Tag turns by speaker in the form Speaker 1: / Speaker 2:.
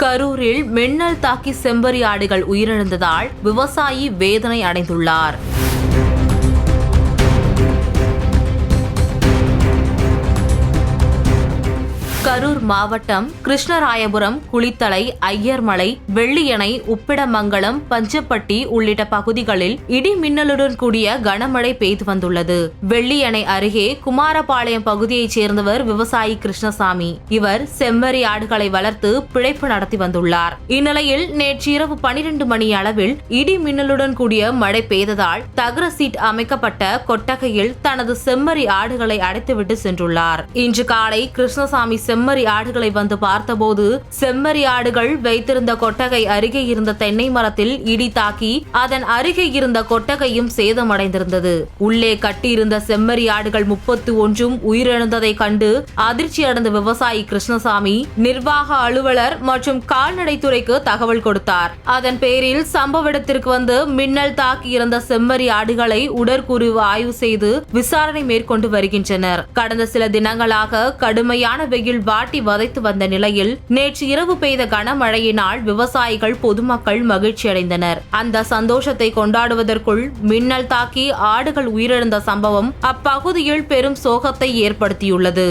Speaker 1: கரூரில் மின்னல் தாக்கி செம்மறி ஆடுகள் உயிரிழந்ததால் விவசாயி வேதனை அடைந்துள்ளார். கரூர் மாவட்டம் கிருஷ்ணராயபுரம், குளித்தலை, ஐயர்மலை, வெள்ளியணை, உப்பிடமங்கலம், பஞ்சப்பட்டி உள்ளிட்ட பகுதிகளில் இடி மின்னலுடன் கூடிய கனமழை பெய்து வந்துள்ளது. வெள்ளியணை அருகே குமாரபாளையம் பகுதியைச் சேர்ந்தவர் விவசாயி கிருஷ்ணசாமி. இவர் செம்மறி ஆடுகளை வளர்த்து பிழைப்பு நடத்தி வந்துள்ளார். இந்நிலையில் நேற்று இரவு 12 மணி அளவில் இடி மின்னலுடன் கூடிய மழை பெய்ததால் தகர சீட் அமைக்கப்பட்ட கொட்டகையில் தனது செம்மறி ஆடுகளை அடைத்துவிட்டு சென்றுள்ளார். இன்று காலை கிருஷ்ணசாமி செம்மறி ஆடுகளை வந்து பார்த்தபோது செம்மறி ஆடுகள் வைத்திருந்த கொட்டகை அருகே இருந்த தென்னை மரத்தில் இடி தாக்கி அதன் அருகே இருந்த கொட்டகையும் சேதமடைந்திருந்தது. உள்ளே கட்டியிருந்த செம்மறி ஆடுகள் 31 உயிரிழந்ததை கண்டு அதிர்ச்சி அடைந்த விவசாயி கிருஷ்ணசாமி நிர்வாக அலுவலர் மற்றும் கால்நடைத்துறைக்கு தகவல் கொடுத்தார். அதன் பேரில் சம்பவ இடத்திற்கு வந்து மின்னல் தாக்கி இருந்த செம்மறி ஆடுகளை உடற்கூறு ஆய்வு செய்து விசாரணை மேற்கொண்டு வருகின்றனர். கடந்த சில தினங்களாக கடுமையான வெயில் வாட்டி வதைத்து வந்த நிலையில் நேற்று இரவு பெய்த கனமழையினால் விவசாயிகள், பொதுமக்கள் மகிழ்ச்சி அடைந்தனர். அந்த சந்தோஷத்தை கொண்டாடுவதற்குள் மின்னல் தாக்கி ஆடுகள் உயிரிழந்த சம்பவம் அப்பகுதியில் பெரும் சோகத்தை ஏற்படுத்தியுள்ளது.